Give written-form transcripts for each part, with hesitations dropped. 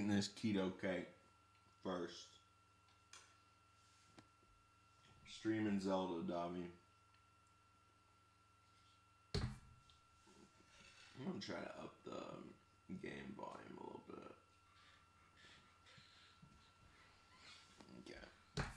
eating this keto cake first. Streaming Zelda, Davi. I'm gonna try to up the game volume a little bit. Okay.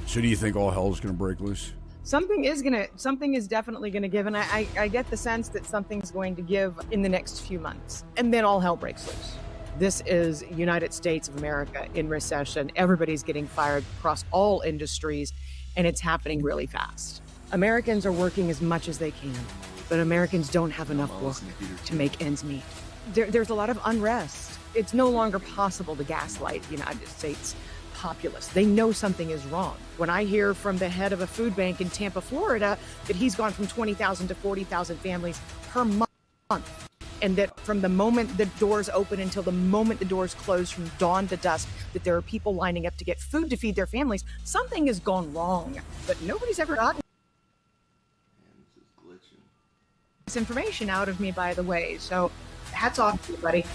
So do you think all hell is going to break loose? Something is definitely gonna give, and I get the sense that something's going to give in the next few months, and then all hell breaks loose. This is United States of America in recession. Everybody's getting fired across all industries, and it's happening really fast. Americans are working as much as they can, but Americans don't have enough work to make ends meet. There's a lot of unrest. It's no longer possible to gaslight the United States populace. They know something is wrong. When I hear from the head of a food bank in Tampa, Florida, that he's gone from 20,000 to 40,000 families per month, and that from the moment the doors open until the moment the doors close, from dawn to dusk, that there are people lining up to get food to feed their families, something has gone wrong. But nobody's ever gotten this information out of me, by the way. So hats off to you, buddy.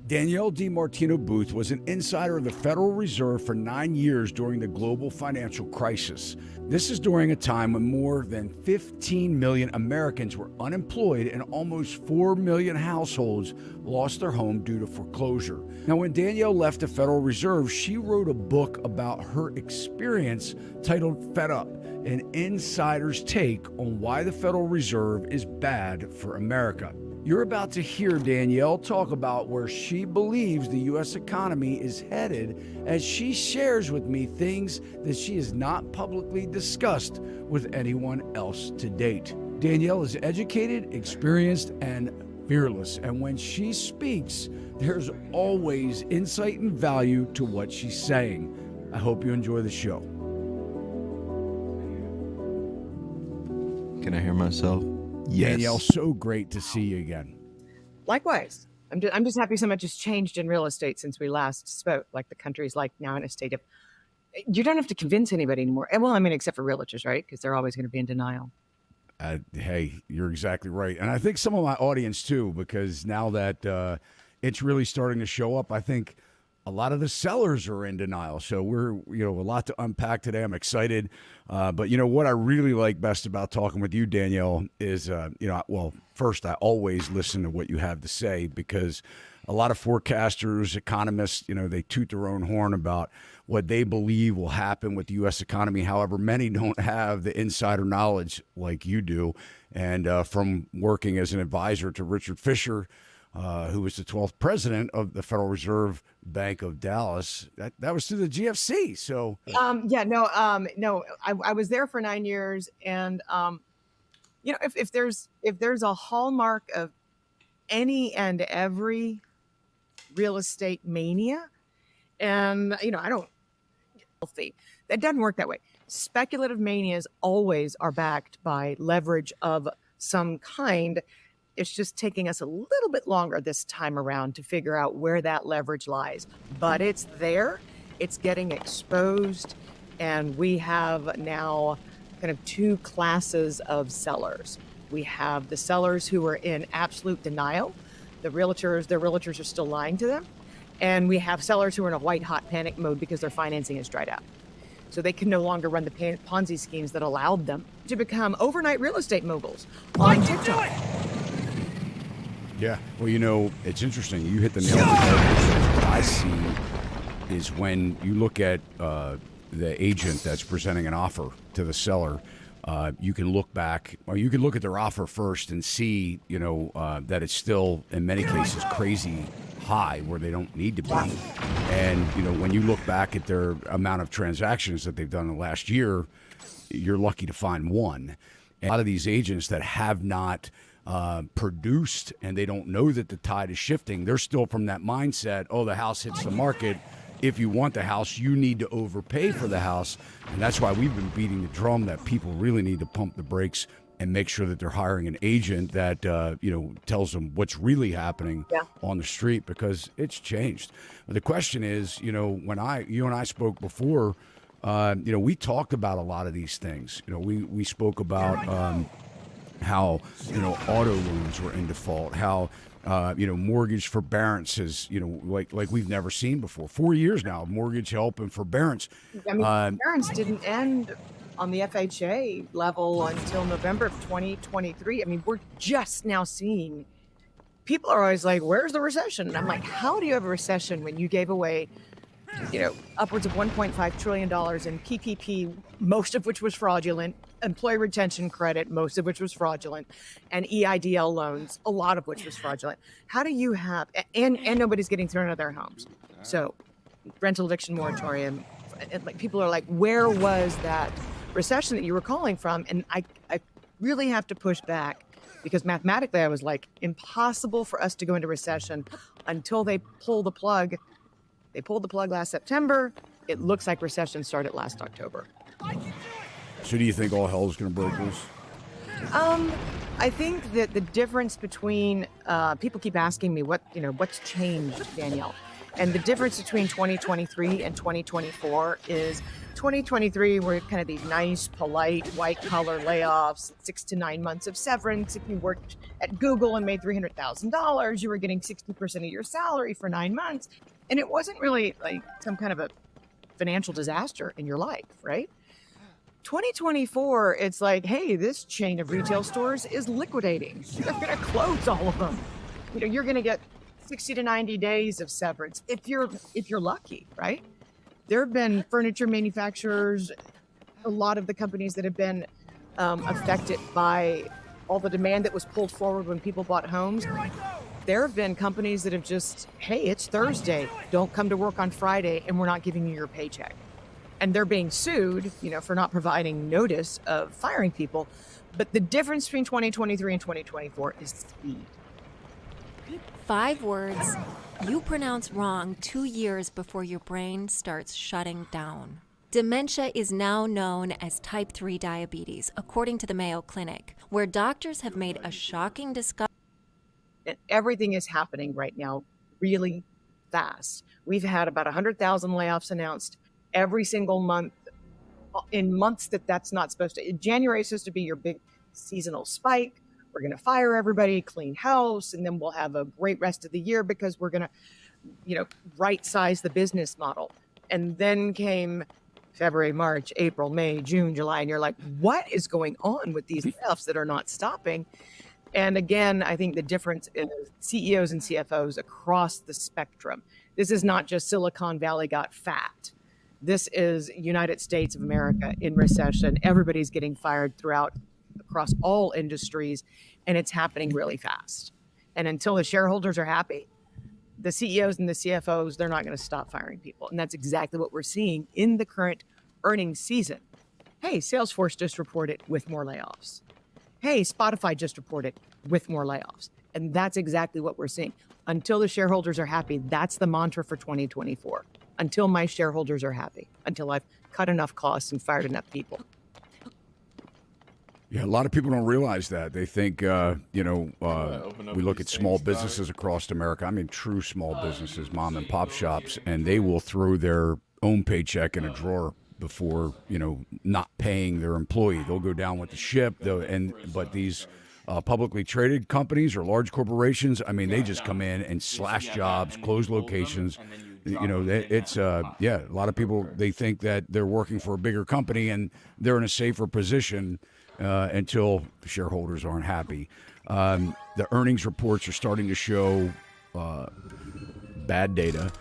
Danielle DiMartino Booth was an insider of the Federal Reserve for 9 years during the global financial crisis. This is during a time when more than 15 million Americans were unemployed and almost 4 million households lost their home due to foreclosure. Now, when Danielle left the Federal Reserve, she wrote a book about her experience titled Fed Up, an insider's take on why the Federal Reserve is bad for America. You're about to hear Danielle talk about where she believes the U.S. economy is headed as she shares with me things that she has not publicly discussed with anyone else to date. Danielle is educated, experienced, and fearless. And when she speaks, there's always insight and value to what she's saying. I hope you enjoy the show. Can I hear myself? Yes. Danielle, so great to see you again. Likewise. I'm just happy so much has changed in real estate since we last spoke. Like, the country's like now in a state of, you don't have to convince anybody anymore. Well, I mean, except for realtors, right? Because they're always going to be in denial. Hey, you're exactly right. And I think some of my audience too, because now that it's really starting to show up, I think a lot of the sellers are in denial. So we're, a lot to unpack today. I'm excited. But what I really like best about talking with you, Danielle, is, well, first, I always listen to what you have to say, because a lot of forecasters, economists, they toot their own horn about what they believe will happen with the U.S. economy. However, many don't have the insider knowledge like you do. And from working as an advisor to Richard Fisher, who was the 12th president of the Federal Reserve Bank of Dallas, that was through the GFC. So I was there for 9 years, and if there's a hallmark of any and every real estate mania, and I don't healthy, that doesn't work that way. Speculative manias always are backed by leverage of some kind. It's just taking us a little bit longer this time around to figure out where that leverage lies. But it's there, it's getting exposed, and we have now kind of two classes of sellers. We have the sellers who are in absolute denial their realtors are still lying to them. And we have sellers who are in a white hot panic mode because their financing has dried out. So they can no longer run the Ponzi schemes that allowed them to become overnight real estate moguls on TikTok. Yeah. Well, it's interesting. You hit the nail on the head. What I see is when you look at the agent that's presenting an offer to the seller, you can look back, or you can look at their offer first and see, that it's still, in many cases, crazy high where they don't need to be. And, when you look back at their amount of transactions that they've done in the last year, you're lucky to find one. And a lot of these agents that have not produced and they don't know that the tide is shifting, they're still from that mindset, oh, the house hits the market. If you want the house, you need to overpay for the house. And that's why we've been beating the drum that people really need to pump the brakes and make sure that they're hiring an agent that, tells them what's really happening on the street, because it's changed. But the question is, when you and I spoke before, we talked about a lot of these things. We spoke about how, auto loans were in default, how, mortgage forbearances, like we've never seen before. 4 years now, mortgage help and forbearance. Forbearance didn't end on the FHA level until November of 2023. We're just now seeing, people are always like, where's the recession? And I'm like, how do you have a recession when you gave away, upwards of $1.5 trillion in PPP, most of which was fraudulent, employee retention credit, most of which was fraudulent, and EIDL loans, a lot of which was fraudulent. How do you have, and nobody's getting thrown out of their homes. So rental eviction moratorium, and people are like, where was that recession that you were calling from? And I really have to push back, because mathematically I was like, impossible for us to go into recession until they pull the plug. They pulled the plug last September. It looks like recession started last October. So do you think all hell is going to break loose? I think that the difference between, people keep asking me what's changed, Danielle. And the difference between 2023 and 2024 is 2023 were kind of these nice, polite, white-collar layoffs, 6 to 9 months of severance. If you worked at Google and made $300,000, you were getting 60% of your salary for 9 months. And it wasn't really like some kind of a financial disaster in your life, right? 2024, it's like, hey, this chain of retail stores is liquidating. They're going to close all of them. You're going to get 60 to 90 days of severance if you're lucky, right? There have been furniture manufacturers, a lot of the companies that have been affected by all the demand that was pulled forward when people bought homes. There have been companies that have just, hey, it's Thursday, don't come to work on Friday, and we're not giving you your paycheck. And they're being sued, for not providing notice of firing people. But the difference between 2023 and 2024 is speed. 5 words you pronounce wrong 2 years before your brain starts shutting down. Dementia is now known as type 3 diabetes, according to the Mayo Clinic, where doctors have made a shocking discovery. And everything is happening right now really fast. We've had about 100,000 layoffs announced every single month, in months that's not supposed to. January is supposed to be your big seasonal spike. We're going to fire everybody, clean house, and then we'll have a great rest of the year because we're going to, right size the business model. And then came February, March, April, May, June, July, and you're like, what is going on with these layoffs that are not stopping? And again, I think the difference is CEOs and CFOs across the spectrum. This is not just Silicon Valley got fat. This is United States of America in recession. Everybody's getting fired across all industries, and it's happening really fast. And until the shareholders are happy, the CEOs and the CFOs, they're not going to stop firing people. And that's exactly what we're seeing in the current earnings season. Hey, Salesforce just reported with more layoffs. Hey, Spotify just reported with more layoffs. And that's exactly what we're seeing. Until the shareholders are happy, that's the mantra for 2024. Until my shareholders are happy, until I've cut enough costs and fired enough people. Yeah, a lot of people don't realize that. They think, we look at small businesses across America. I mean, true small businesses, mom and pop shops, and they will throw their own paycheck in a drawer before, not paying their employee. They'll go down with the ship. But these publicly traded companies or large corporations, I mean, they just come in and slash jobs, close locations. You know, it's a lot of people, they think that they're working for a bigger company and they're in a safer position until shareholders aren't happy. The earnings reports are starting to show bad data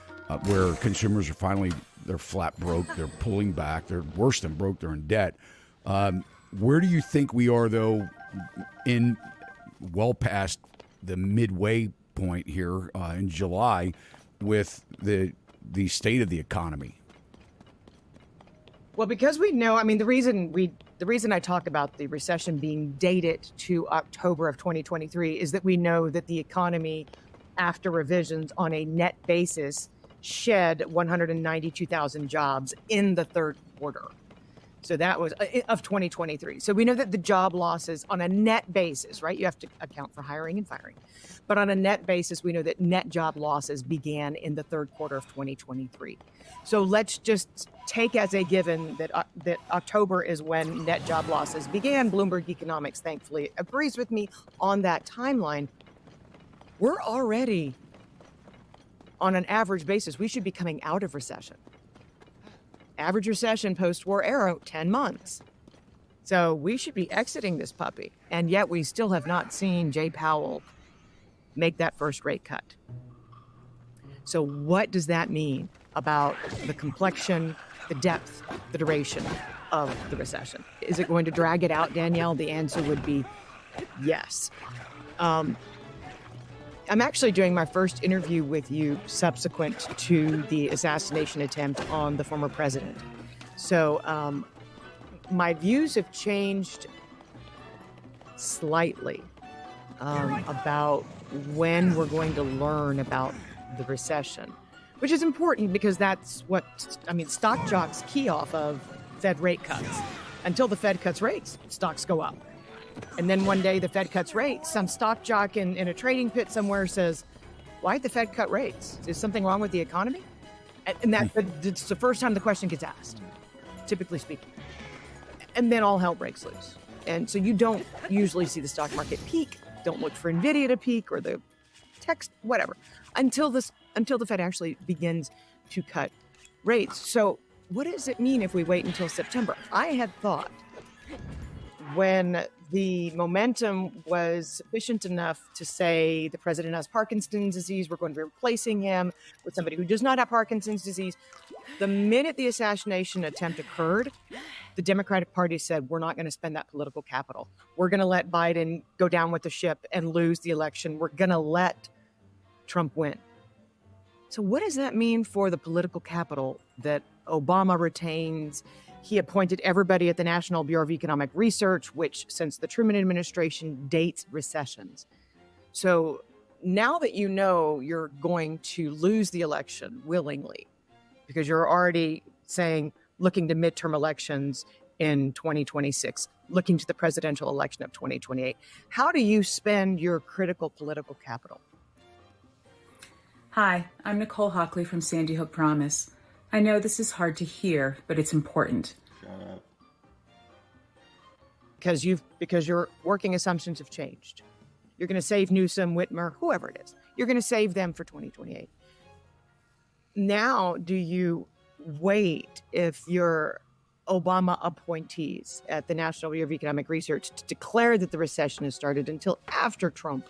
where consumers are finally, they're flat broke, they're pulling back, they're worse than broke, they're in debt. Where do you think we are, though, in well past the midway point here in July with the state of the economy? Well, because we know, I mean, the reason I talk about the recession being dated to October of 2023 is that we know that the economy, after revisions on a net basis, shed 192,000 jobs in the third quarter. So that was of 2023. So we know that the job losses on a net basis, right? You have to account for hiring and firing. But on a net basis, we know that net job losses began in the third quarter of 2023. So let's just take as a given that October is when net job losses began. Bloomberg Economics, thankfully, agrees with me on that timeline. We're already, on an average basis, we should be coming out of recession. Average recession post-war era, 10 months. So we should be exiting this puppy. And yet we still have not seen Jay Powell make that first rate cut. So what does that mean about the complexion, the depth, the duration of the recession? Is it going to drag it out, Danielle? The answer would be yes. I'm actually doing my first interview with you subsequent to the assassination attempt on the former president. So my views have changed slightly about when we're going to learn about the recession, which is important because that's what, I mean, stock jocks key off of Fed rate cuts. Until the Fed cuts rates, stocks go up. And then one day the Fed cuts rates. Some stock jock in a trading pit somewhere says, why'd the Fed cut rates? Is something wrong with the economy? And it's the first time the question gets asked, typically speaking. And then all hell breaks loose. And so you don't usually see the stock market peak. Don't look for NVIDIA to peak or the text, whatever, until the Fed actually begins to cut rates. So what does it mean if we wait until September? I had thought when the momentum was sufficient enough to say the president has Parkinson's disease, we're going to be replacing him with somebody who does not have Parkinson's disease. The minute the assassination attempt occurred, the Democratic Party said, we're not going to spend that political capital. We're going to let Biden go down with the ship and lose the election. We're going to let Trump win. So what does that mean for the political capital that Obama retains? He appointed everybody at the National Bureau of Economic Research, which since the Truman administration dates recessions. So now that you know you're going to lose the election willingly, because you're already saying, looking to midterm elections in 2026, looking to the presidential election of 2028, how do you spend your critical political capital? Hi, I'm Nicole Hockley from Sandy Hook Promise. I know this is hard to hear, but it's important. Shut up. Because your working assumptions have changed. You're going to save Newsom, Whitmer, whoever it is. You're going to save them for 2028. Now, do you wait if your Obama appointees at the National Bureau of Economic Research to declare that the recession has started until after Trump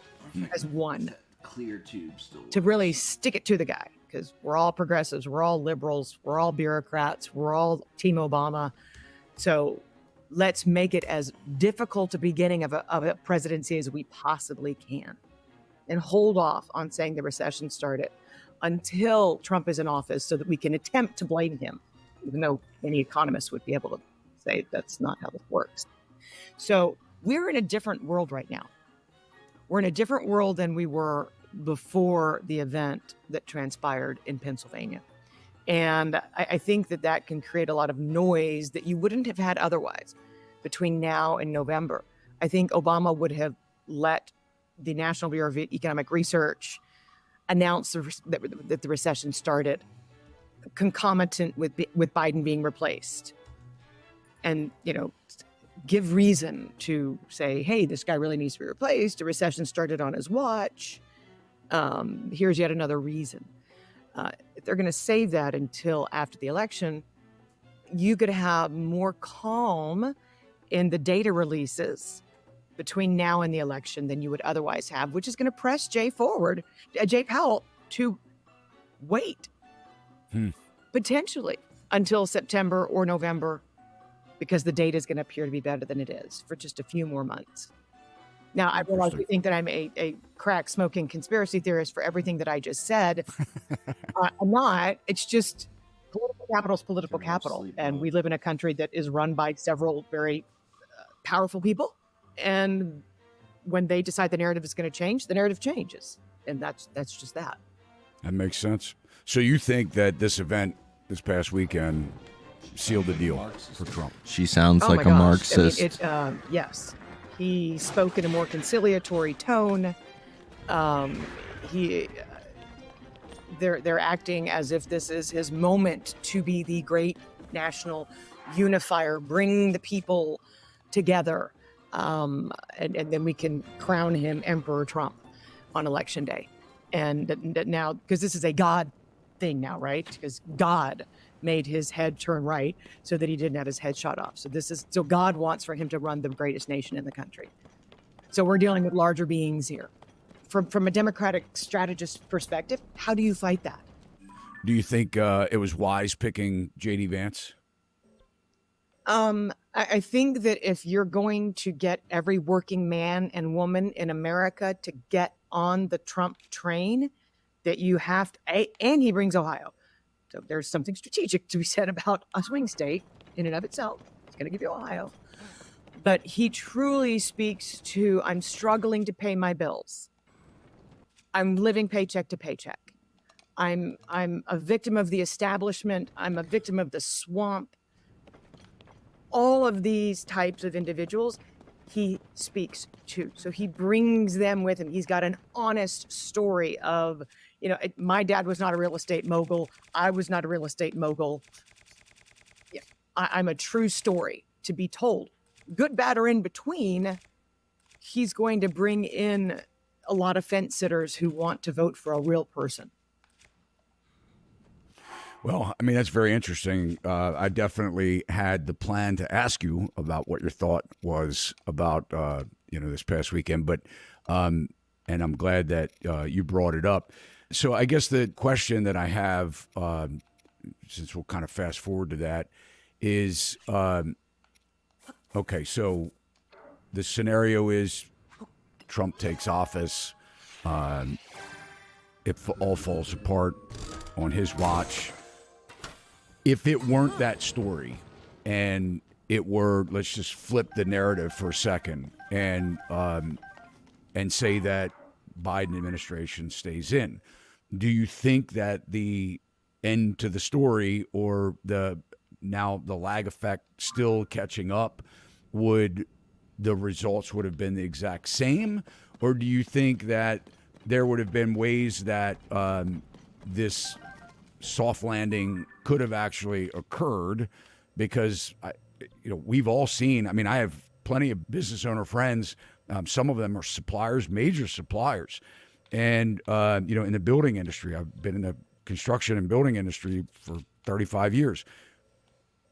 has won? Clear tube still To really stick it to the guy, because we're all progressives, we're all liberals, we're all bureaucrats, we're all Team Obama. So let's make it as difficult a beginning of a presidency as we possibly can, and hold off on saying the recession started until Trump is in office so that we can attempt to blame him, even though many economists would be able to say that's not how this works. So we're in a different world right now. We're in a different world than we were before the event that transpired in Pennsylvania. And I think that can create a lot of noise that you wouldn't have had otherwise between now and November. I think Obama would have let the National Bureau of Economic Research announce that the recession started concomitant with Biden being replaced. And, give reason to say, hey, this guy really needs to be replaced. A recession started on his watch. Here's yet another reason. If they're going to save that until after the election, you could have more calm in the data releases between now and the election than you would otherwise have, which is going to press Jay Powell to wait potentially until September or November, because the data is going to appear to be better than it is for just a few more months. Now, I realize you think that I'm a crack smoking conspiracy theorist for everything that I just said. I'm not. It's just political capital is political capital. And we live in a country that is run by several very powerful people. And when they decide the narrative is going to change, the narrative changes. And that's just that. That makes sense. So you think that this event this past weekend sealed the deal for Trump? She sounds like a Marxist. I mean, yes. He spoke in a more conciliatory tone. They're acting as if this is his moment to be the great national unifier, bring the people together, and then we can crown him Emperor Trump on Election Day. And now, because this is a God thing now, right? Because God made his head turn right so that he didn't have his head shot off. So God wants for him to run the greatest nation in the country. So we're dealing with larger beings here. From a Democratic strategist perspective, how do you fight that? Do you think it was wise picking J.D. Vance? I think that if you're going to get every working man and woman in America to get on the Trump train, that you have to, and he brings Ohio. So there's something strategic to be said about a swing state in and of itself. It's going to give you Ohio. But he truly speaks to, I'm struggling to pay my bills. I'm living paycheck to paycheck. I'm a victim of the establishment. I'm a victim of the swamp. All of these types of individuals he speaks to. So he brings them with him. He's got an honest story of, my dad was not a real estate mogul. I was not a real estate mogul. Yeah, I'm a true story to be told. Good, bad, or in between, he's going to bring in a lot of fence sitters who want to vote for a real person. Well, I mean, that's very interesting. I definitely had the plan to ask you about what your thought was about, this past weekend, but and I'm glad that you brought it up. So I guess the question that I have, since we'll kind of fast forward to that, is, okay, so the scenario is Trump takes office. It all falls apart on his watch. If it weren't that story and it were, let's just flip the narrative for a second and say that Biden administration stays in, do you think that the end to the story or the lag effect still catching up, the results would have been the exact same? Or do you think that there would have been ways that this soft landing could have actually occurred? Because we've all seen, I have plenty of business owner friends. Some of them are suppliers, major suppliers. And, in the building industry, I've been in the construction and building industry for 35 years.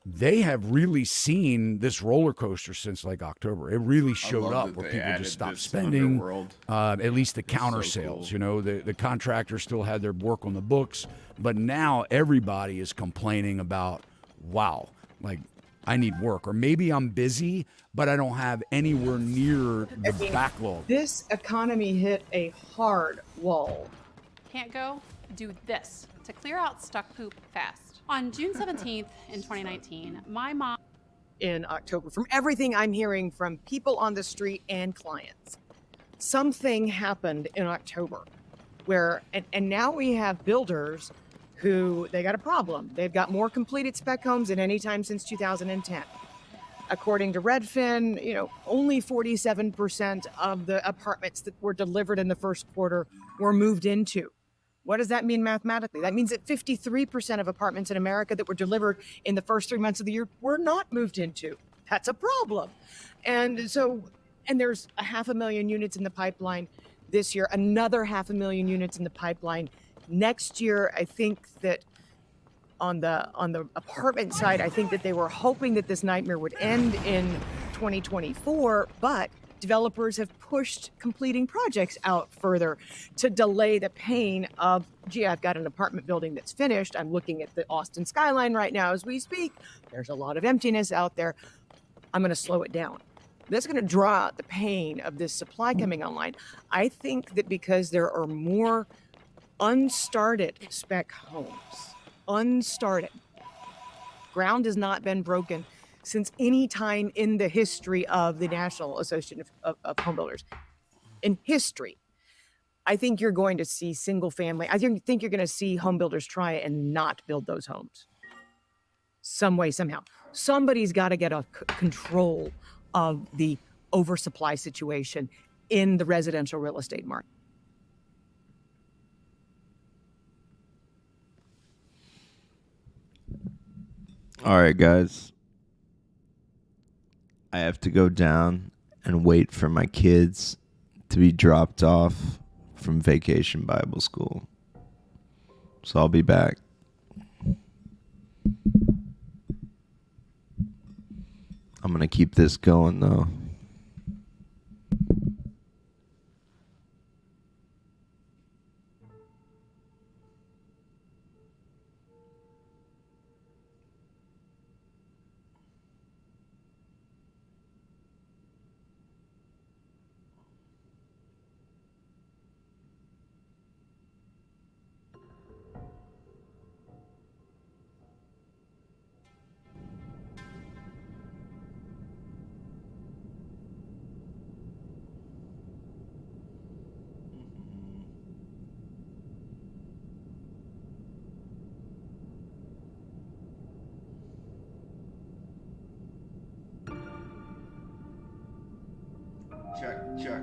They have really seen this roller coaster since like October. It really showed up where people just stopped spending, at least the counter sales. The contractors still had their work on the books, but now everybody is complaining about, wow, like I need work, or maybe I'm busy, but I don't have anywhere near the backlog. This economy hit a hard wall. Can't go do this to clear out stuck poop fast. On June 17th in 2019, my mom... In October, from everything I'm hearing from people on the street and clients, something happened in October where, and now we have builders who, they got a problem. They've got more completed spec homes than any time since 2010. According to Redfin, only 47% of the apartments that were delivered in the first quarter were moved into. What does that mean mathematically? That means that 53% of apartments in America that were delivered in the first 3 months of the year were not moved into. That's a problem. And so, and there's 500,000 units in the pipeline this year, another 500,000 units in the pipeline next year. I think that on the apartment side, I think that they were hoping that this nightmare would end in 2024, but developers have pushed completing projects out further to delay the pain of, gee, I've got an apartment building that's finished. I'm looking at the Austin skyline right now as we speak. There's a lot of emptiness out there. I'm going to slow it down. That's going to draw out the pain of this supply coming online. I think that because there are more unstarted spec homes, unstarted, ground has not been broken since any time in the history of the National Association of Home Builders. In history, I think you're going to see single family. I think you're going to see home builders try and not build those homes. Some way, somehow. Somebody's got to get a control of the oversupply situation in the residential real estate market. All right, guys. I have to go down and wait for my kids to be dropped off from Vacation Bible School. So I'll be back. I'm going to keep this going, though. Check.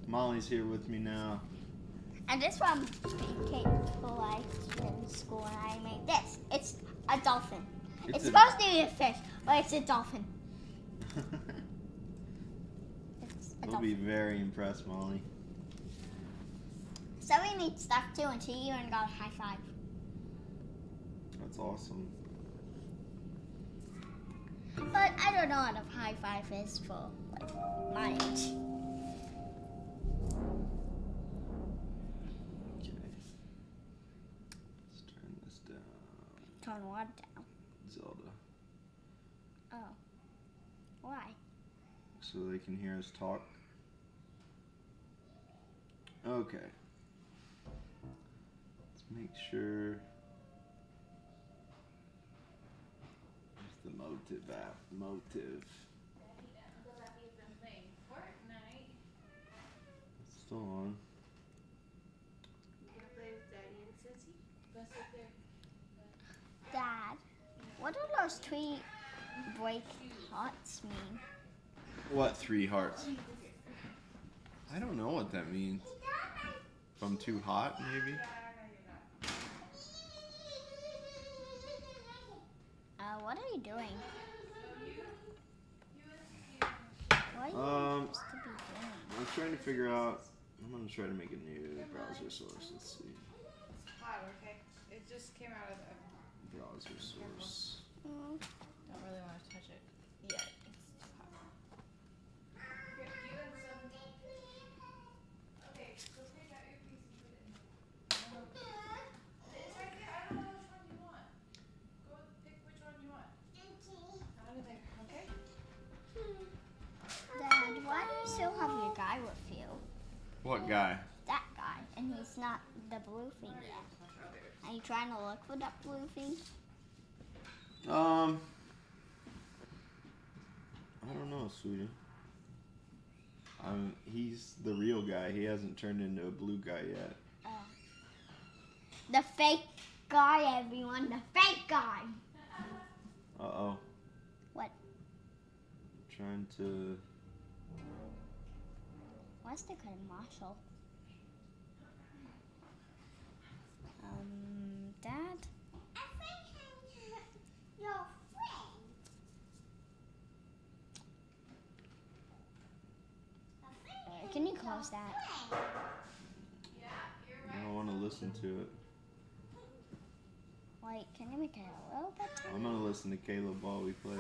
Molly's here with me now. And this one people like in school, and I made this. It's a dolphin. It's supposed to be a fish, but it's a dolphin. We'll be very impressed, Molly. So we need stuff too, and she even got a high five. That's awesome. But I don't know what a high five is for like, my age. Okay. Let's turn this down. Turn what down? Zelda. Oh. Why? So they can hear us talk. Okay. Let's make sure. There's the motive app. Motive. It's still on. Dad, what do those 3 break hearts mean? What 3 hearts? I don't know what that means. If I'm too hot, maybe? What are you doing? What are you supposed to be doing? I'm trying to figure out. I'm gonna try to make a new browser source. Let's see. It's hot, okay? It just came out of the Browser source. Don't really want to touch it yet. It's too hot. Okay, so take out your piece and put it in. It's right there. I don't know which one you want. Go pick which one you want. Out of there, okay? Dad, why do you still have your guy with you? What guy? That guy, and he's not the blue thing yet. Are you trying to look for that blue thing? I don't know, sweetie. He's the real guy. He hasn't turned into a blue guy yet. The fake guy, everyone. The fake guy. Uh-oh. What? Trying to... What's the kind of Marshall? Dad? I think I'm your friend. Can you close that? I don't want to listen to it. Wait, can you make it a little bit tinier? I'm going to listen to Caleb while we play.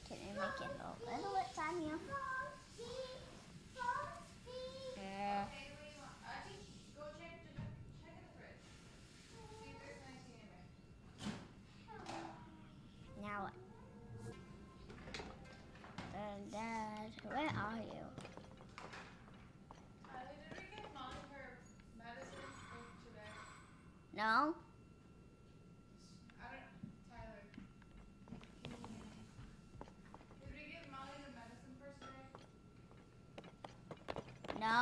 Can you make it a little bit tinier? Now what? Dad, where are you? Did we get Molly her medicine today? No? Tyler. Did we get Molly her medicine first today? No?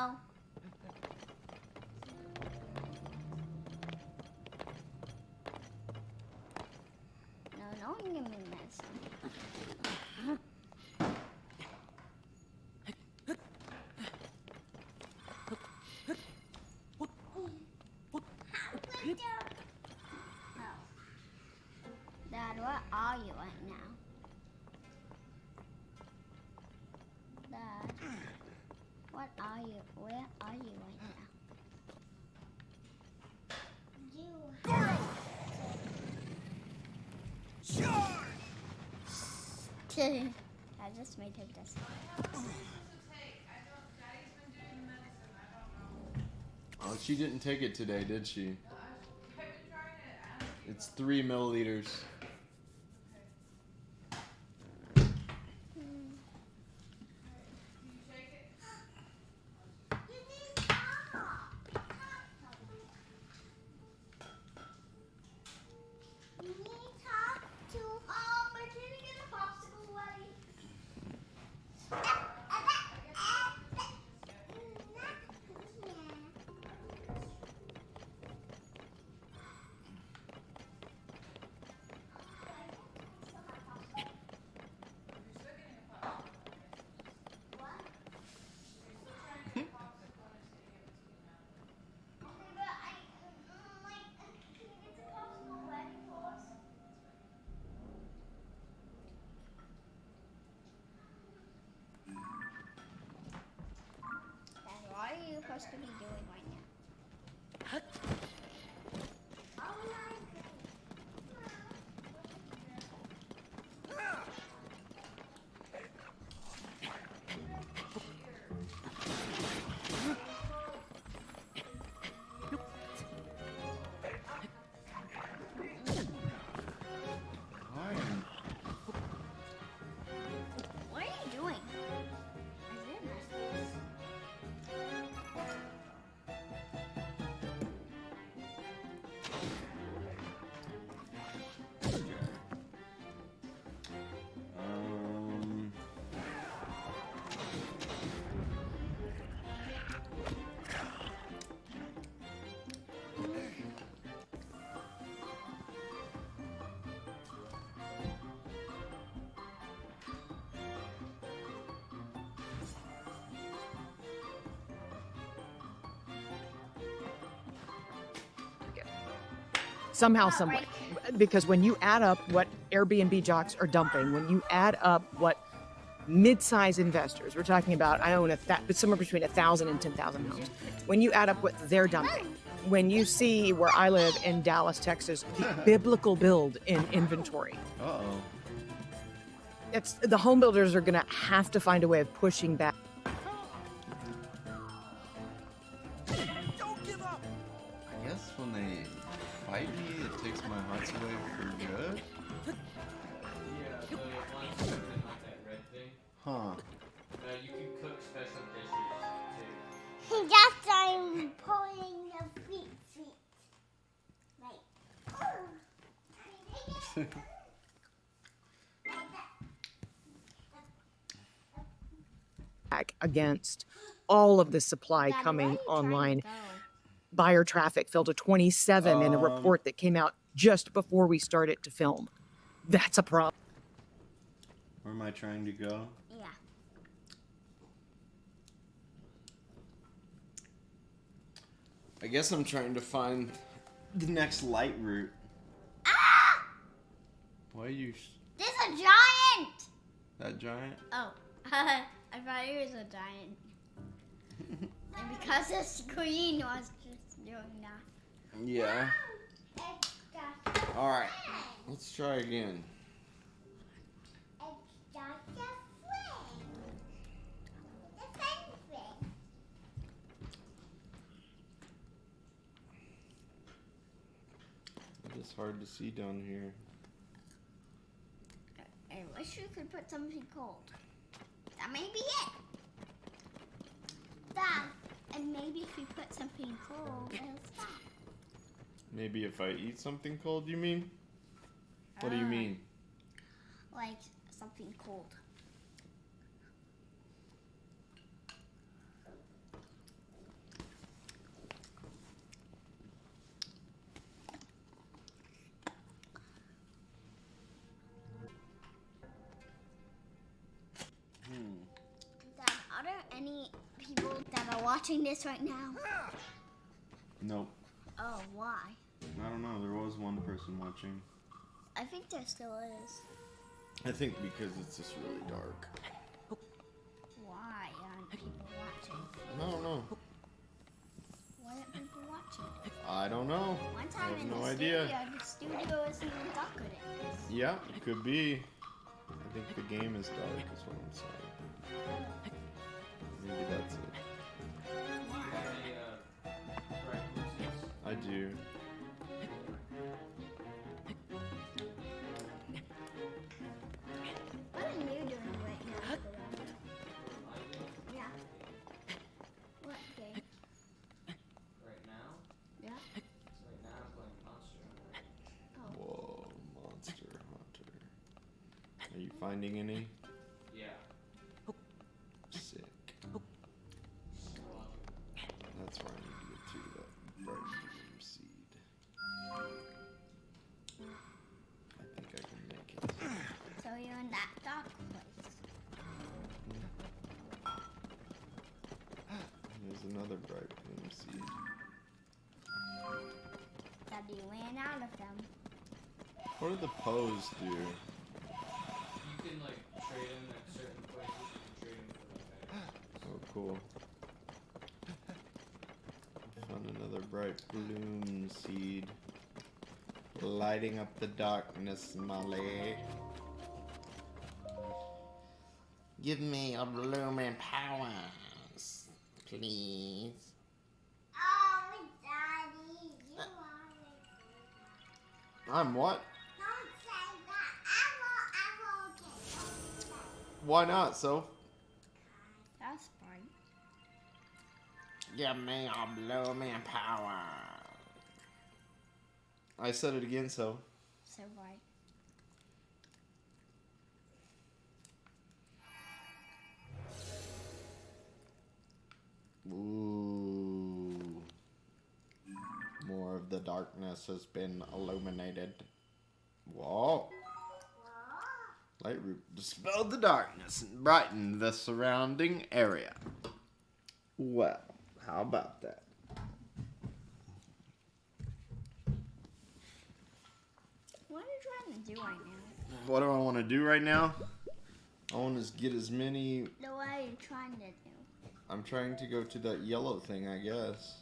No one give me medicine. Dad, where are you right now? Dad, what are you? Where are you right now? I just made him this. Oh, she didn't take it today, did she? It's 3 milliliters. supposed to be doing right now? What are you doing? Somehow, someway. Because when you add up what Airbnb jocks are dumping, when you add up what mid-size investors, we're talking about, I own somewhere between 1,000 and 10,000 homes. When you add up what they're dumping, when you see where I live in Dallas, Texas, the biblical build in inventory. Uh-oh. The home builders are going to have to find a way of pushing back. Don't give up. I guess when they fight me, it takes my hearts away for good. Yeah, so once you put like that red thing, Huh. you can cook special dishes too. Just I'm pulling the feet. Like, against all of the supply Dad, coming where are you online. trying to go? Buyer traffic fell to 27 in a report that came out just before we started to film. That's a problem. Where am I trying to go? Yeah. I guess I'm trying to find the next light route. Ah! Why are you... There's a giant! that giant? Oh, I thought it was a giant. And because the screen was just doing that. Yeah. Alright, let's try again. It's hard to see down here. I wish you could put something cold. That may be it. Dad, and maybe if you put something cold, it'll stop. Maybe if I eat something cold, you mean? What do you mean? Like something cold. Dad, are there any people that are watching this right now? Nope. Oh, why? I don't know. There was one person watching. I think there still is. I think because it's just really dark. Why aren't people watching? I don't know. Why aren't people watching? I don't know. One I time have in no the idea. studio isn't even darker than this. Yeah, it could be. I think the game is dark, is what I'm saying. Maybe that's it. I do. What are you doing right now? Yeah. What game? Right now? Yeah. Right now I'm playing Monster Hunter. Whoa, Monster Hunter. Are you finding any? Yeah. Sick. That's where I need to get to, that bright blue seed. I think I can make it. So you're in that dark place. There's another bright blue seed. Daddy ran out of them. What do the Poes do? You can like trade them at certain places. You can trade them for like items. Oh, cool. want another bright bloom seed. Lighting up the darkness, Molly. Give me a blooming powers, please. Oh, Daddy, you are it. I'm what? Don't say that. I will get it. Why not, Soph? That's fine. Give me a blooming power. I said it again, so. So right. Ooh. More of the darkness has been illuminated. Whoa. Lightroot dispelled the darkness and brightened the surrounding area. Well, how about that? What are you trying to do right now? What do I want to do right now? I want to get as many... No, what are you trying to do? I'm trying to go to that yellow thing, I guess.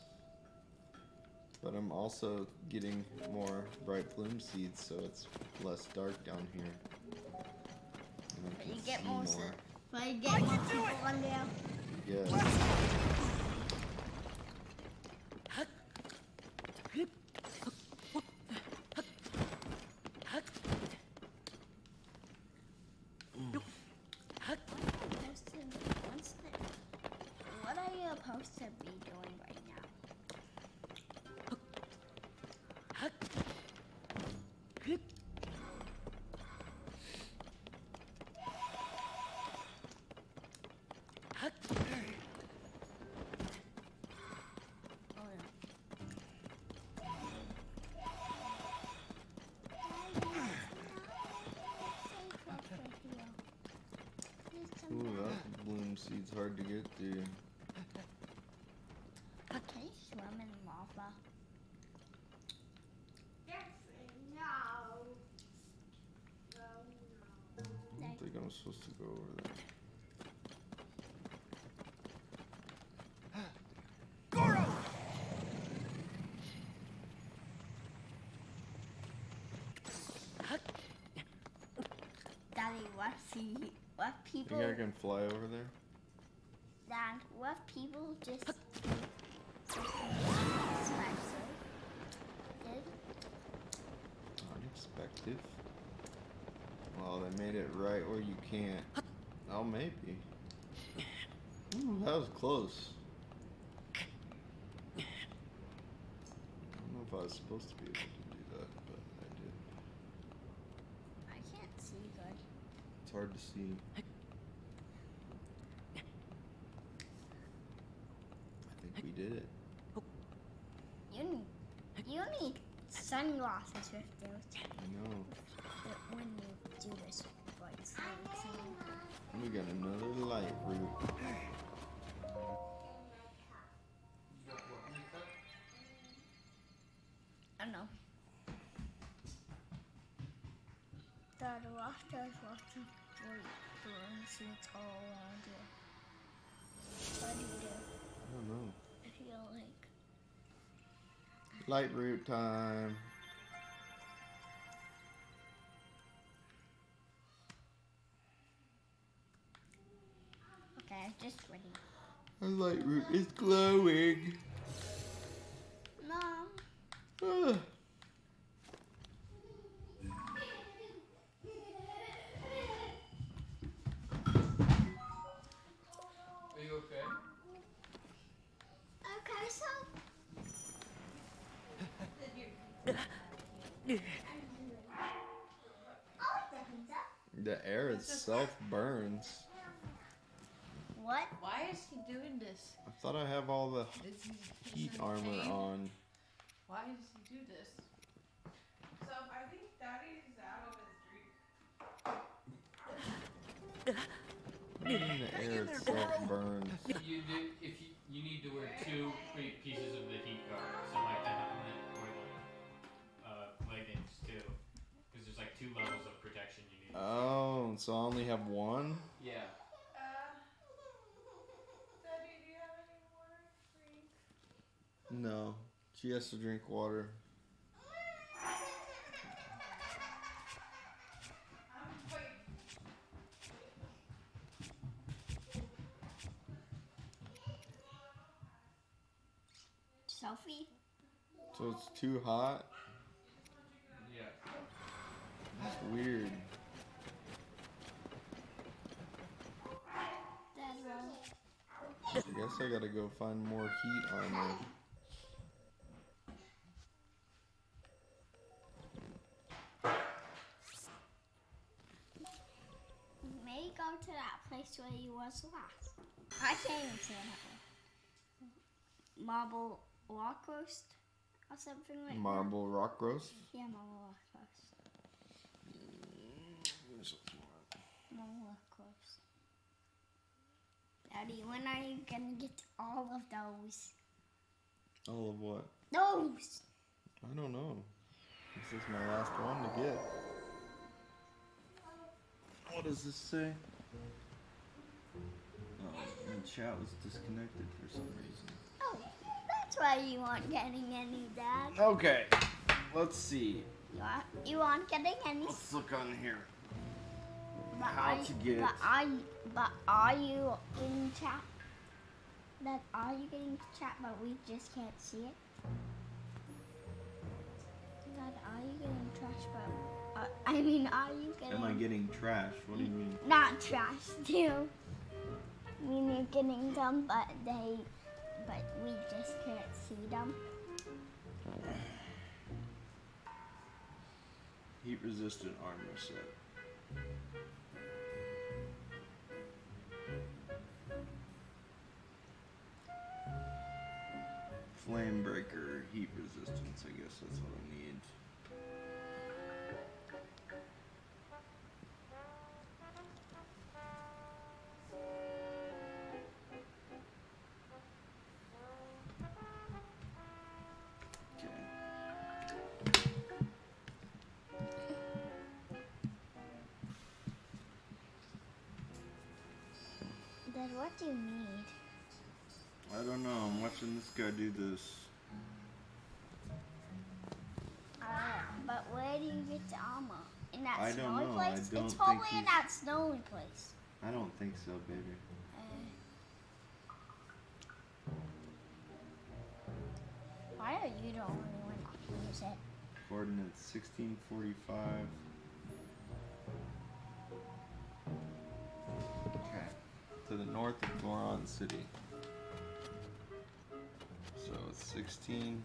But I'm also getting more bright bloom seeds, so it's less dark down here. And I But can you get see more. more. But you get more people on there. Yes. What are you supposed to be doing right now? Ooh, that bloom seed's hard to get through. Can you swim in lava? No. I don't think I'm supposed to go over there. Daddy, what You people? think I can fly over there? Dad, what people just special did? Unexpected. Well, they made it right where you can't. Oh, maybe. Ooh, that was close. I don't know if I was supposed to be able to do that, but I did. I can't see good. It's hard to see. I think we did it. You need sunglasses with those. I know. When you do this, like We got another light route. I don't know. Dad, watch watching blowing seeds all around you. What do you do? I don't know. I feel like Light route time. okay, just ready. Our light route is glowing. Mom. Ah. Are you okay? Okay, so. The air itself burns. What? Why is he doing this? I thought I have all the Is he heat in armor pain? on. Why does he do this? So I think Daddy's out of his drink. The air itself burns. You do if you need to wear two pieces of the heat guard, so like the helmet or the leggings too, because there's like two levels of protection you need. Oh, so I only have one? Yeah. Daddy, do you have any more drink? No, she has to drink water. Selfie? So it's too hot? Yeah. That's weird. Dad, I guess I gotta go find more heat armor. you may go to that place where you was last. I can't even say that way. Marble rock roast or something like Marble rock roast? that. Yeah, marble rock roast. Marble rock roast. Daddy, when are you gonna get all of those? All of what? Those! I don't know. This is my last one to get. What does this say? Oh, my chat was disconnected for some reason. Oh, that's why you aren't getting any, Dad. Okay, let's see. You aren't getting any. Let's look on here. But How to get. But are you getting chat? That are you getting chat? But we just can't see it. Dad, are you getting trash? But are you getting? Am I getting trash? What do you mean? Not trash, too. I mean, you're getting them, but we just can't see them. Heat resistant armor set. Flame breaker, heat resistance, I guess that's what I need. Dad, what do you need? I don't know, I'm watching this guy do this. But where do you get the armor? In that I don't snowy know. place? I don't It's probably think in he's- that snowy place. I don't think so, baby. Why are you the only one that can use it? Coordinates 1645. Okay. To the north of Goron City. So it's 16.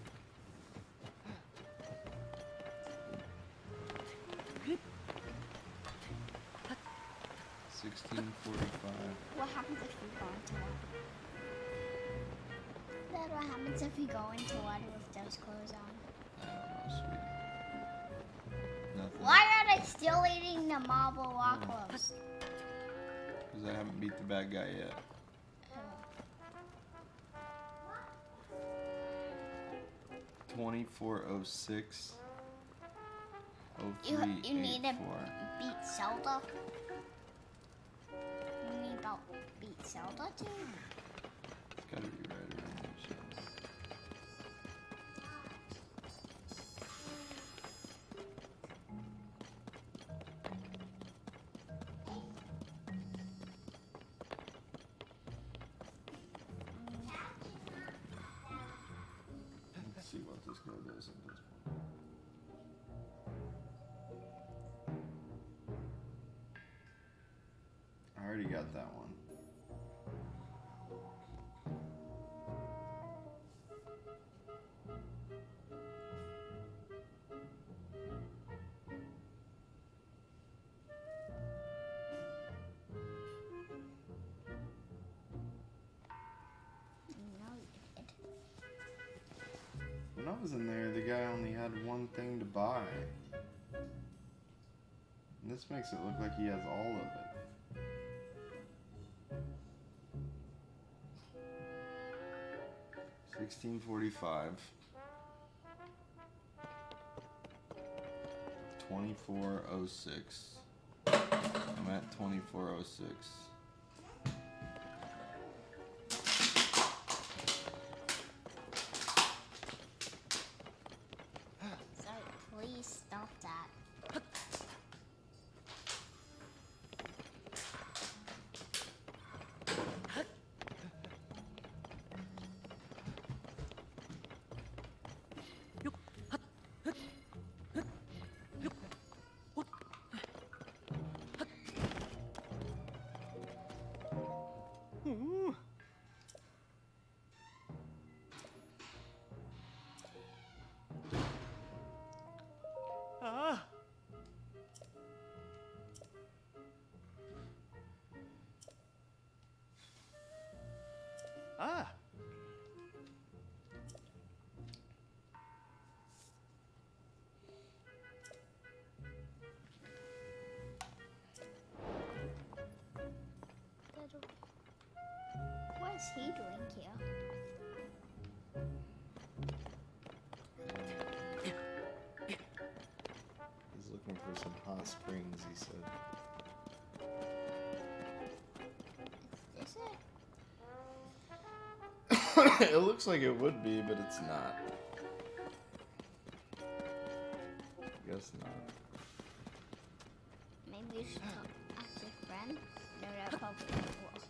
What happens if we go into water? Dad, what happens if we go into water with those clothes on? I don't know, sweetie. Nothing. Why are they still eating the marble rock roast? Because I haven't beat the bad guy yet. 2406. You need to beat Zelda? You need to beat Zelda too? It's gotta be right around there, so. Let's see what this guy does at this point. I already got that one. When I was in there, the guy only had one thing to buy. And this makes it look like he has all of it. $16.45. 2406. I'm at 2406. he doing here? He's looking for some hot springs, he said. Is this it? It looks like it would be, but it's not. Guess not. Maybe you should talk ask your friend. No, that probably won't work.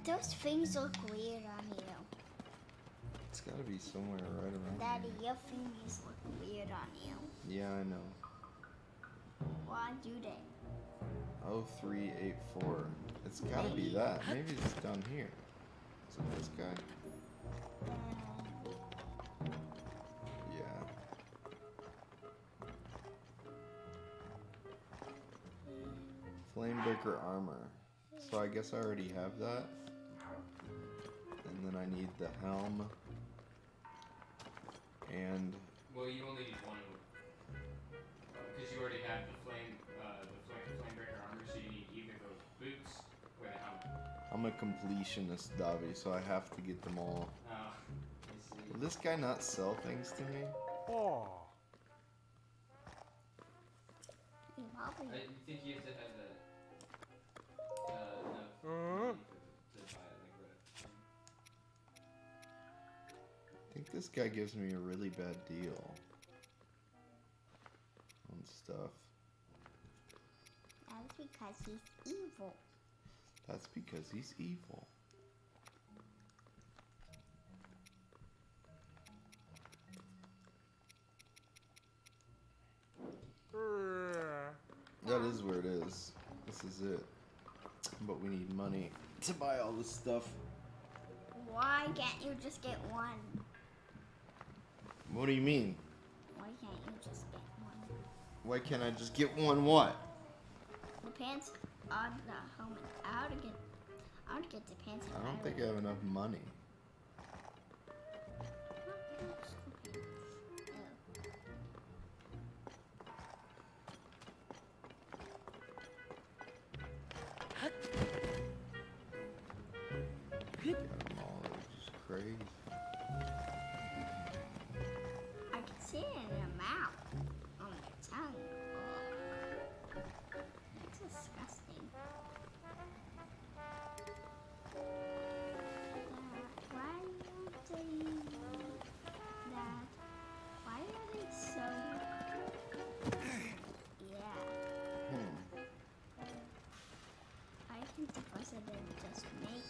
Those things look weird on you. It's gotta be somewhere right around Daddy, here. your fingers look weird on you. Yeah, I know. Why do they? 0384. It's gotta be that. Maybe it's down here. Is it this guy? Yeah. Flamebreaker armor. So I guess I already have that. And then I need the helm. And Well, you only need one, because you already have the flamebreaker armor, so you need either those boots or the helmet. I'm a completionist, Davi, so I have to get them all. I see. Will this guy not sell things to me? You probably I think you have to have enough money to buy it, like what? I think this guy gives me a really bad deal on stuff. That's because he's evil. That's because he's evil. That is where it is. This is it. But we need money to buy all this stuff. Why can't you just get one? What do you mean? Why can't you just get one? Why can't I just get one what? The pants on the helmet. I would get the pants. I don't think I have enough money. Got them all. They're just crazy. I can see it in their mouth. On their tongue. Oh. That's disgusting. Why don't they that? Why are they so yeah. I think the president just make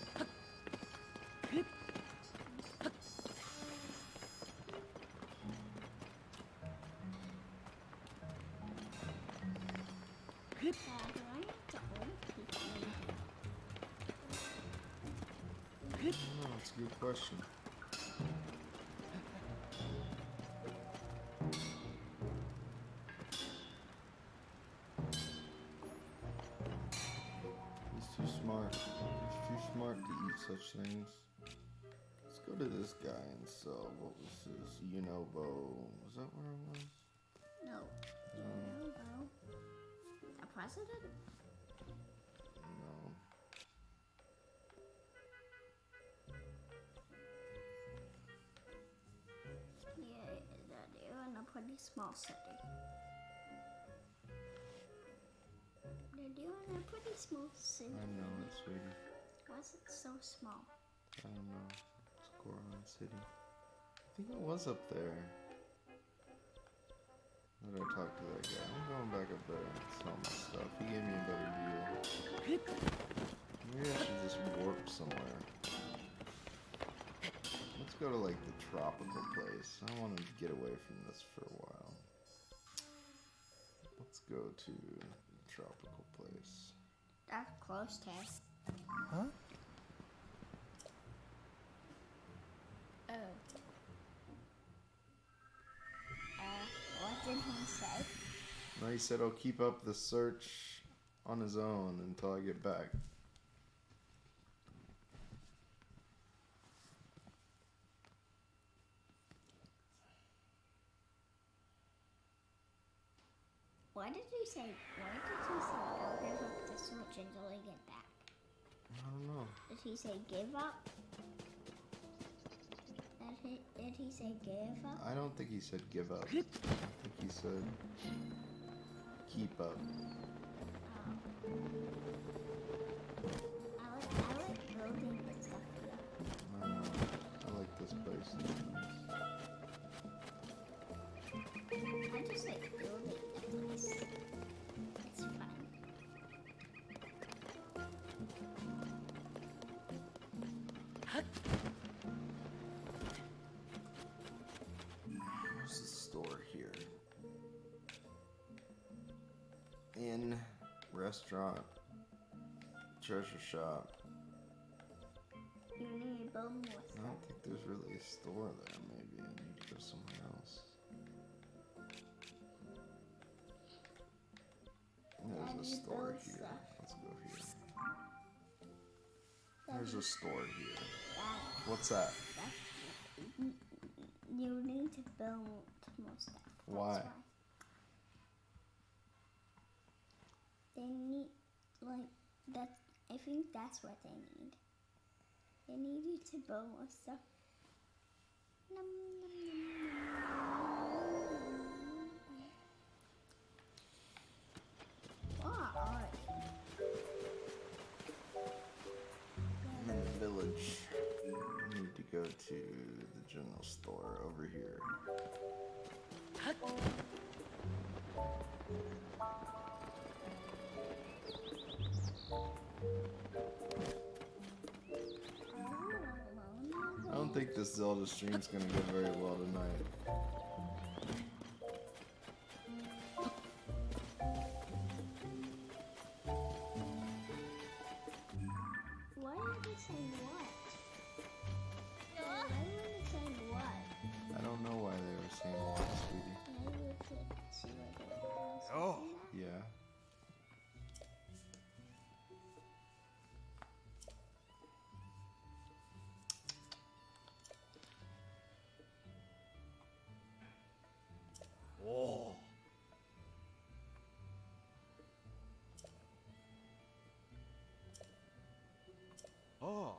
Oh, that's a good question. He's too smart. He's too smart to eat such things. Let's go to this guy and sell. What was this? Unobo. Was that where it was? no. The president? No. Yeah, they're in a pretty small city. They're doing a pretty small city. I know it, sweetie. Why is it so small? I don't know. Scoron City. I think it was up there. Then I talked to that guy. I'm going back up there and sell my stuff. He gave me a better deal. Maybe I should just warp somewhere. Let's go to like the tropical place. I want to get away from this for a while. Let's go to the tropical place. That's close, Tess. Huh? Oh. What did he say? No, he said I'll keep up the search on his own until I get back. Why did you you say? Why did he say I'll give up the switch until I get back? I don't know. Did he say give up? Did he say give up? I don't think he said give up. I think he said keep up. I like building and stuff. I don't know. I like this place. I just like building the place. It's fun. There's a store here. Inn, restaurant, treasure shop. You need to build more I stuff. don't think there's really a store there. Maybe I need to go somewhere else. There's a store here. Let's go here. There's a store here. What's that? You need to build more stuff. Why? They need, like, that. I think that's what they need. They need you to build more stuff. Nom, nom, nom, nom. Wow. I'm in the village. I need to go to the general store over here. I don't think this Zelda stream's gonna go very well tonight. Why are they saying what? Why are they saying what? I don't know why they were saying what, sweetie. Maybe we could see what they were saying. Oh. Yeah. Oh. Oh.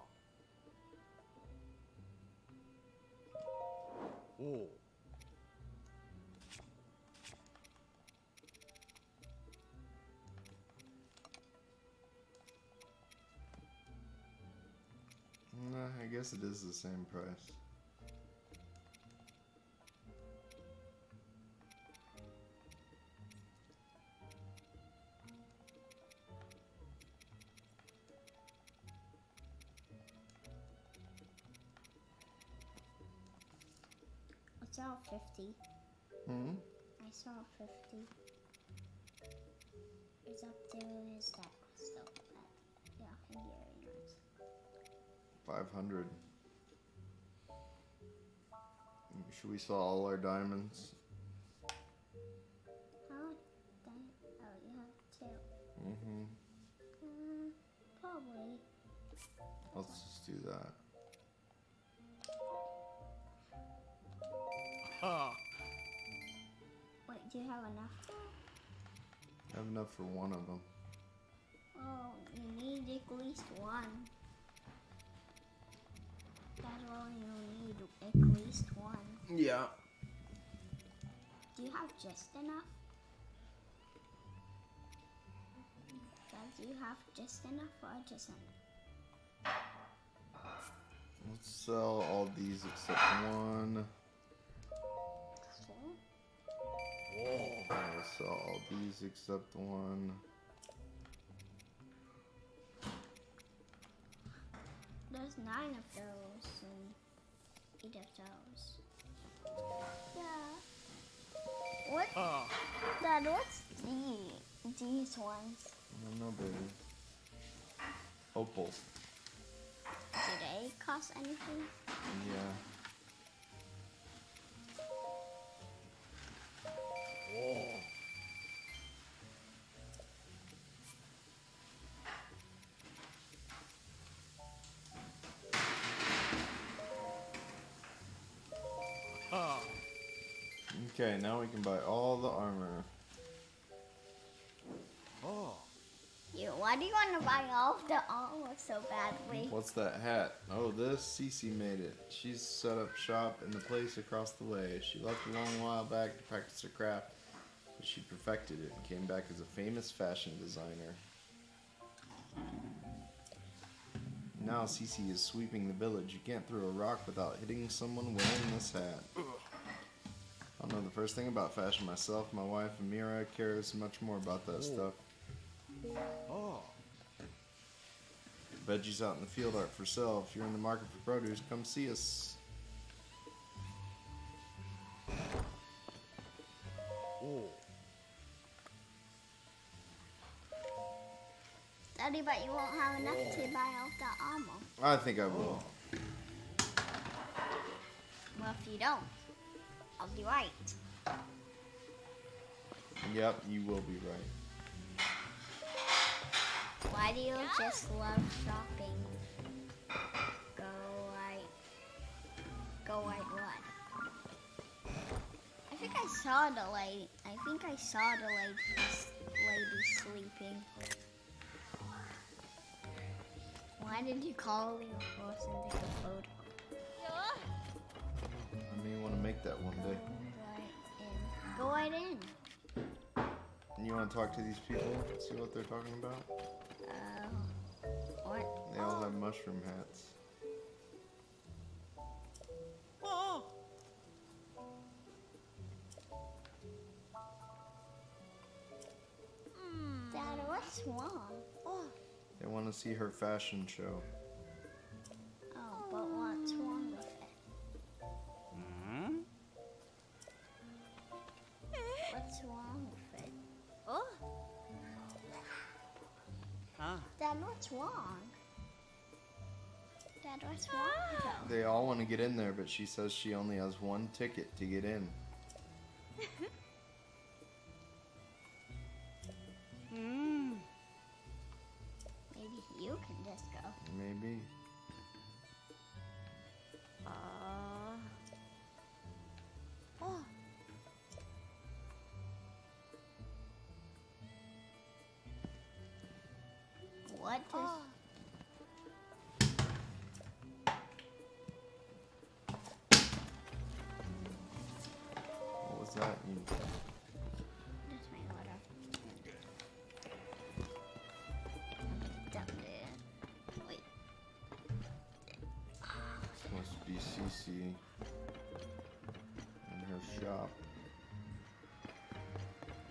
Oh. Nah, I guess it is the same price. I saw 50. Hmm? I saw 50. It's up there. Is that still bad? Yeah, I can hear yours. 500. Should we sell all our diamonds? How? Oh, you have 2. Mm-hmm. Probably. Let's just do that. Wait, do you have enough? I have enough for one of them. Oh, you need at least one. That's all you need, at least one. Yeah. Do you have just enough? Do you have just enough or just enough? Let's sell all these except one. I'll sell all these except one. There's 9 of those and 8 of those. Yeah. What? Dad, what's these ones? I don't know, baby. Opal. Do they cost anything? Yeah. Whoa. Okay, now we can buy all the armor. Why do you want to buy all of the armor so badly? What's that hat? Oh, this? Cece made it. She's set up shop in the place across the way. She left a long while back to practice her craft, but she perfected it and came back as a famous fashion designer. Now Cece is sweeping the village. You can't throw a rock without hitting someone wearing this hat. I don't know the first thing about fashion myself. My wife, Amira, cares much more about that stuff. Oh. Veggies out in the field aren't for sale. If you're in the market for produce, come see us. Oh. Daddy, but you won't have enough to buy all the armor. I think I will. Well, if you don't, I'll be right. Yep, you will be right. Why do you just love shopping? Go right what? I think I saw the lady. Lady sleeping. Why did you call your horse and take a photo? I may want to make that one day. Go right in. And you want to talk to these people? See what they're talking about? What? They all have mushroom hats. Dad, what's wrong? They want to see her fashion show. Oh, but what's wrong with it? What's wrong with it? Dad, what's wrong? Dad, what's wrong? They all want to get in there, but she says she only has one ticket to get in. Maybe you can just go. Maybe. What does... What was that? Just my water. Dumped it. Wait. Supposed to be Cece in her shop.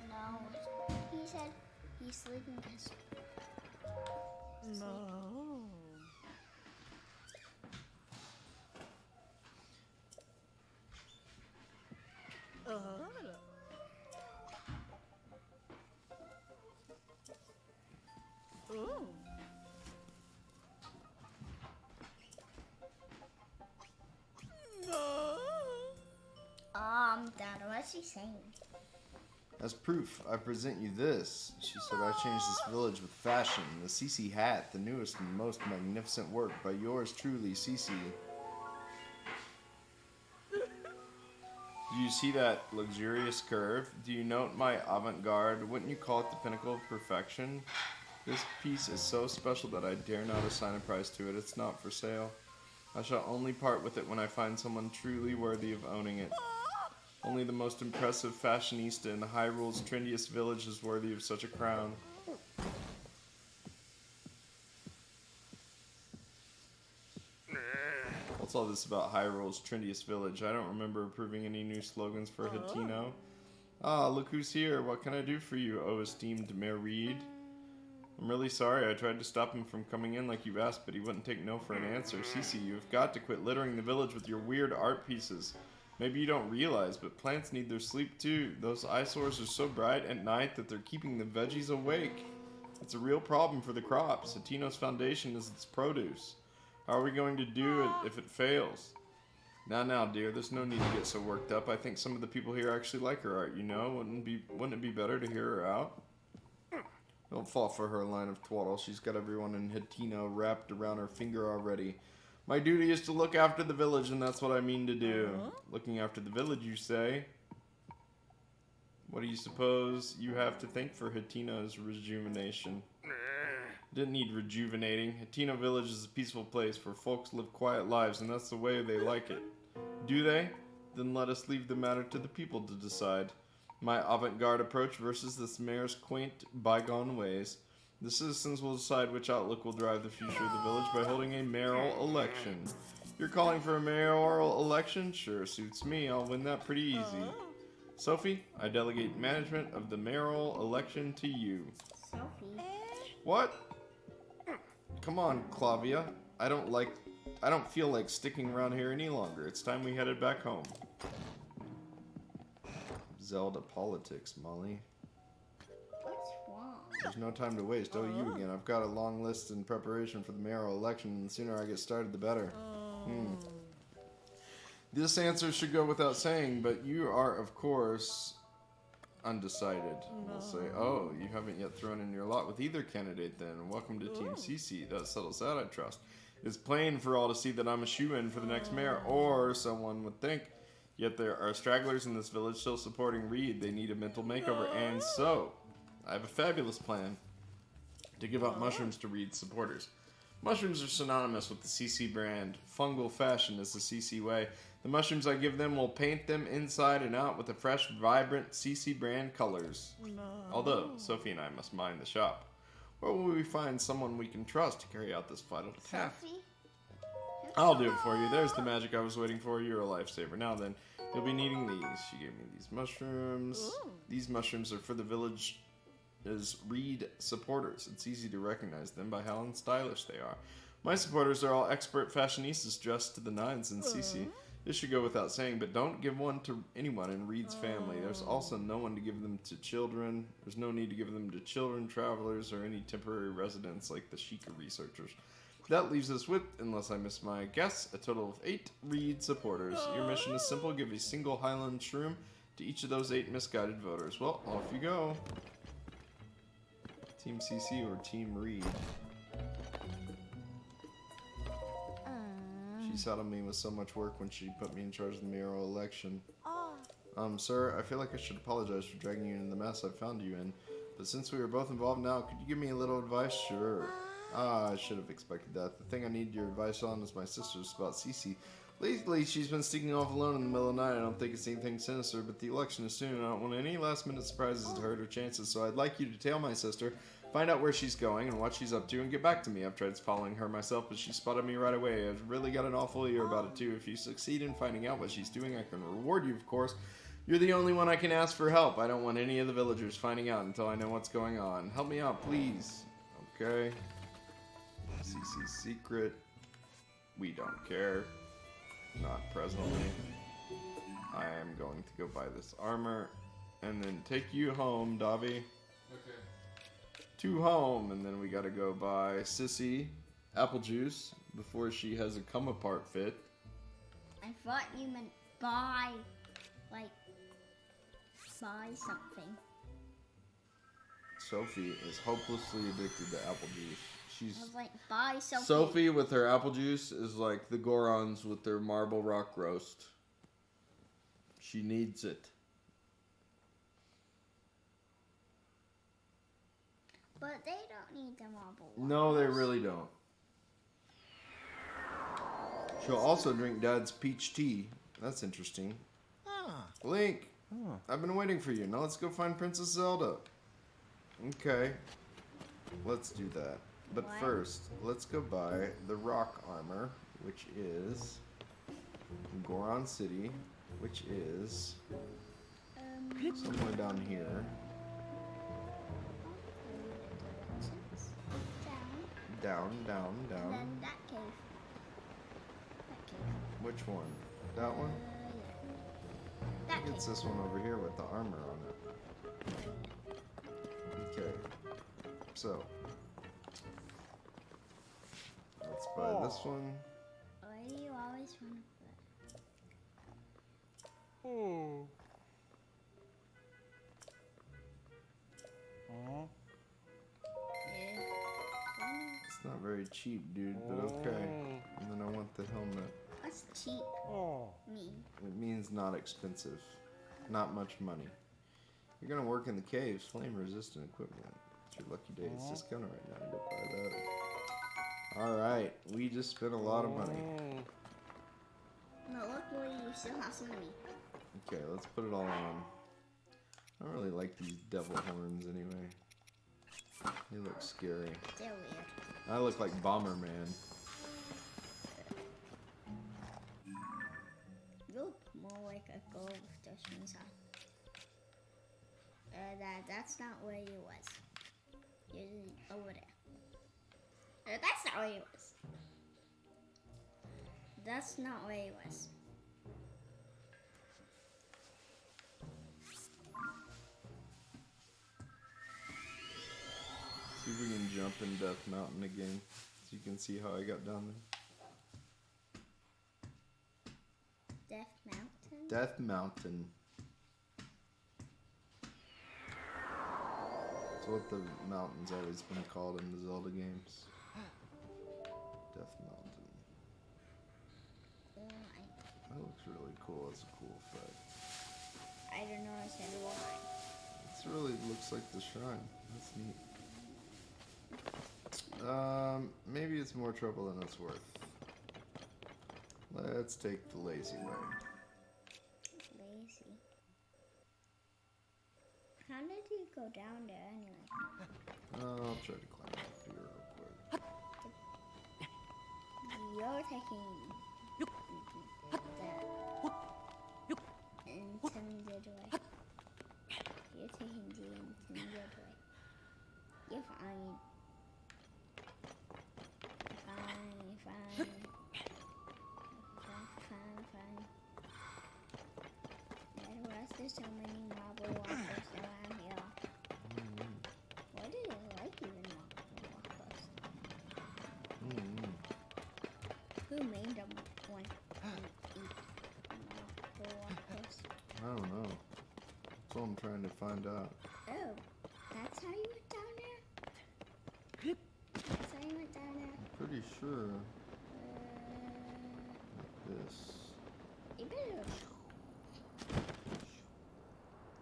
No. He said he's sleeping because... No. Dad, what's he saying? As proof, I present you this. She said, I changed this village with fashion. The Cece hat, the newest and most magnificent work by yours truly, Cece. Do you see that luxurious curve? Do you note my avant-garde? Wouldn't you call it the pinnacle of perfection? This piece is so special that I dare not assign a price to it. It's not for sale. I shall only part with it when I find someone truly worthy of owning it. Only the most impressive fashionista in the Hyrule's trendiest village is worthy of such a crown. What's all this about Hyrule's trendiest village? I don't remember approving any new slogans for Hatino. Ah, look who's here. What can I do for you, oh esteemed Mayor Reed? I'm really sorry. I tried to stop him from coming in like you asked, but he wouldn't take no for an answer. Cece, you've got to quit littering the village with your weird art pieces. Maybe you don't realize, but plants need their sleep too. Those eyesores are so bright at night that they're keeping the veggies awake. It's a real problem for the crops. Hatino's foundation is its produce. How are we going to do it if it fails? Now, dear, there's no need to get so worked up. I think some of the people here actually like her art, you know? Wouldn't it be better to hear her out? Don't fall for her line of twaddle. She's got everyone in Hatino wrapped around her finger already. My duty is to look after the village, and that's what I mean to do. Looking after the village, you say? What do you suppose you have to thank for Hatino's rejuvenation? Didn't need rejuvenating. Hateno Village is a peaceful place where folks live quiet lives, and that's the way they like it. Do they? Then let us leave the matter to the people to decide. My avant-garde approach versus this mayor's quaint, bygone ways. The citizens will decide which outlook will drive the future of the village by holding a mayoral election. You're calling for a mayoral election? Sure, suits me. I'll win that pretty easy. Sophie, I delegate management of the mayoral election to you. Sophie. What? Come on, Clavia. I don't feel like sticking around here any longer. It's time we headed back home. Zelda politics, Molly. What's wrong? There's no time to waste. Oh, you again. I've got a long list in preparation for the mayoral election, and the sooner I get started, the better. This answer should go without saying, but you are, of course, undecided. We'll say, oh, you haven't yet thrown in your lot with either candidate then. Welcome to Team CC. That settles that, I trust. It's plain for all to see that I'm a shoo-in for the next mayor, or someone would think. Yet there are stragglers in this village still supporting Reed. They need a mental makeover, and so I have a fabulous plan to give out mushrooms to Reed's supporters. Mushrooms are synonymous with the CC brand. Fungal fashion is the CC way. The mushrooms I give them will paint them inside and out with the fresh, vibrant CC brand colors. Although, Sophie and I must mind the shop. Where will we find someone we can trust to carry out this vital task? Sophie? I'll do it for you. There's the magic I was waiting for. You're a lifesaver. Now then, you'll be needing these. She gave me these mushrooms. These mushrooms are for the village as Reed supporters. It's easy to recognize them by how stylish they are. My supporters are all expert fashionistas dressed to the nines in CC. This should go without saying, but don't give one to anyone in Reed's family. There's also no one to give them to children. There's no need to give them to children, travelers, or any temporary residents like the Sheikah researchers. That leaves us with, unless I miss my guess, a total of 8 Reed supporters. Your mission is simple. Give a single Highland shroom to each of those 8 misguided voters. Well, off you go. Team CC or Team Reed? She saddled me with so much work when she put me in charge of the mayoral election. Sir, I feel like I should apologize for dragging you into the mess I found you in. But since we are both involved now, could you give me a little advice? Sure. I should have expected that. The thing I need your advice on is my sister's about CC. Lately, she's been sneaking off alone in the middle of the night. I don't think it's anything sinister, but the election is soon. I don't want any last-minute surprises to hurt her chances, so I'd like you to tail my sister, find out where she's going and what she's up to, and get back to me. I've tried following her myself, but she spotted me right away. I've really got an awful ear about it, too. If you succeed in finding out what she's doing, I can reward you, of course. You're the only one I can ask for help. I don't want any of the villagers finding out until I know what's going on. Help me out, please. Okay. CC's secret. We don't care. Not presently. I am going to go buy this armor and then take you home, Davi. Okay. To home, and then we gotta go buy Sissy apple juice before she has a come apart fit. I thought you meant buy, like, buy something. Sophie is hopelessly addicted to apple juice. She's I was like, buy something. Sophie with her apple juice is like the Gorons with their marble rock roast. She needs it. But they don't need the marble rock No, they roast. really don't. She'll also drink Dad's peach tea. That's interesting. Link, I've been waiting for you. Now let's go find Princess Zelda. Okay, let's do that. But What? first, let's go buy the rock armor, which is Goron City, which is somewhere down here. Down. Down. And then that cave. That cave. Which one? That one? Yeah. That cave. It's this one over here with the armor on it. Okay. So. Let's buy this one. Why do you always want to put? It's not very cheap, dude, but okay. And then I want the helmet. What's cheap mean? It means not expensive. Not much money. You're gonna work in the caves, flame resistant equipment. It's your lucky day. It's discounted right now. Go buy that. Alright, we just spent a lot of money. But luckily, you still have some money. Okay, let's put it all on. I don't really like these devil horns anyway. They look scary. They're weird. I look like Bomberman. You look more like a girl with those wings on. That's not where you was. You're over there. That's not where you was. That's not where he was. See if we can jump in Death Mountain again, so you can see how I got down there. Death Mountain? Death Mountain. That's what the mountain's always been called in the Zelda games. Death Mountain. That looks really cool. It's a cool effect. I don't know why. It really looks like the shrine. That's neat. Maybe it's more trouble than it's worth. Let's take the lazy way. Lazy. How did you go down there anyway? I'll try to climb up here real quick. You're taking the intended way. You're taking the intended way. You're fine. Fine. Why is there so many marble walkers around here? Why do they like even marble walkers? Who made them want to eat marble walkers? I don't know. That's what I'm trying to find out. Oh, that's how you went down there? That's how you went down there? I'm pretty sure. Like this. You better.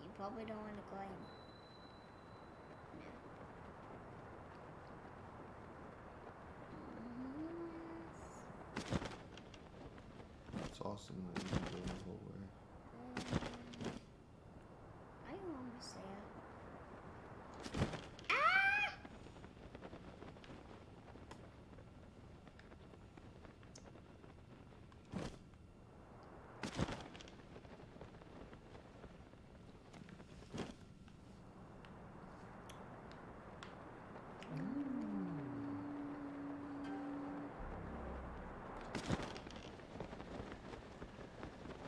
You probably don't want to climb. No. It's awesome that you can go the whole way. I almost there.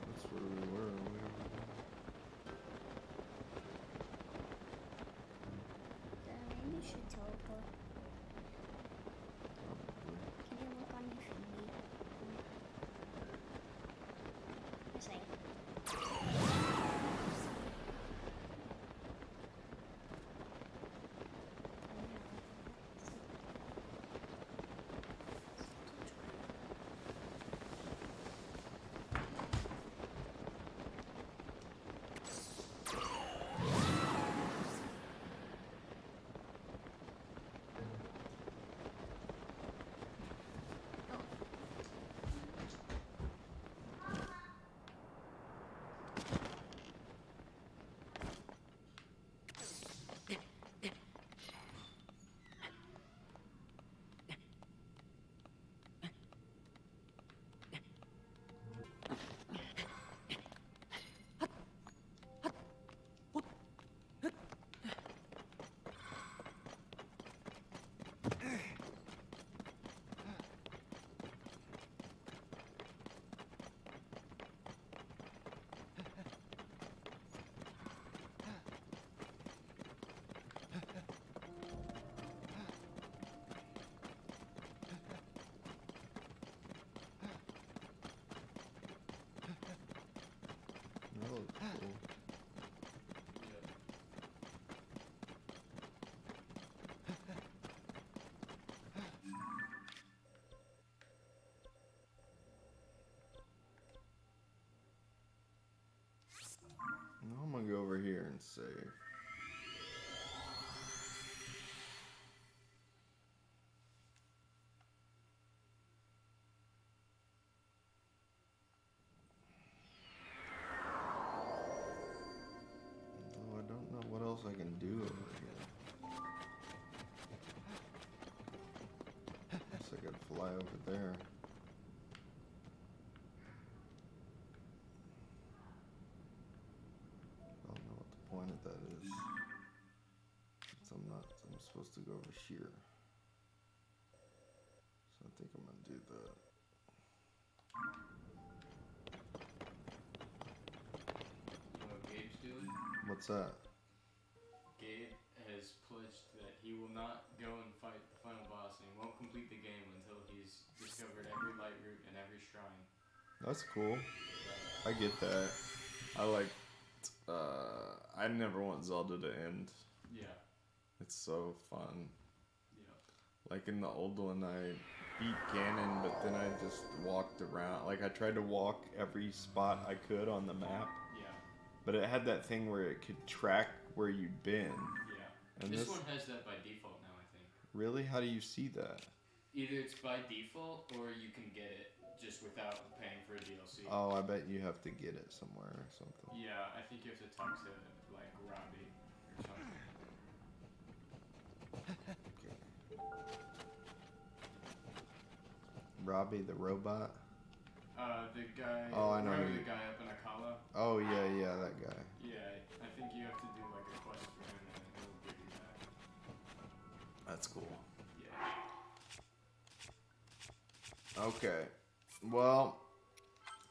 That's where we were. Way over Maybe you should teleport. there. Can you look on your feet? It's like. fly over there. I don't know what the point of that is. I'm supposed to go over here. So I think I'm gonna do that. You know what Gabe's doing? What's that? Gabe has pledged that he will not go and fight the final boss, and he won't complete the game until he's discovered every light root and every shrine. That's cool. I get that. I like. I never want Zelda to end. Yeah. It's so fun. Yeah. Like in the old one, I beat Ganon, but then I just walked around. Like I tried to walk every spot I could on the map. Yeah. But it had that thing where it could track where you'd been. Yeah. And this one has that by default now, I think. Really? How do you see that? Either it's by default, or you can get it just without paying for a DLC. Oh, I bet you have to get it somewhere or something. Yeah, I think you have to talk to, like, Robbie or something. Okay. Robbie the robot? The guy... Oh, I know. Remember the guy up in Akala? Oh, yeah, that guy. Yeah, I think you have to do, like, a quest for him, and then he'll give you that. That's cool. Yeah. Okay. Well,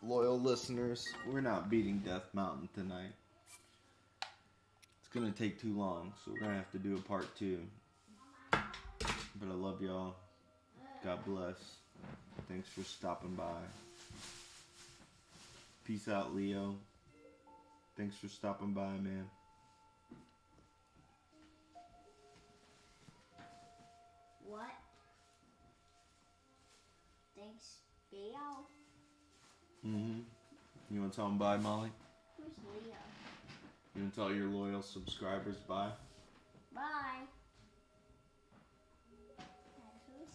loyal listeners, we're not beating Death Mountain tonight. It's gonna take too long, so we're gonna have to do a part 2. But I love y'all. God bless. Thanks for stopping by. Peace out, Leo. Thanks for stopping by, man. What? Thanks, Leo. You wanna tell them bye, Molly? Who's Leo? You wanna tell your loyal subscribers bye? Bye. Who's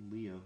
Leo? Leo.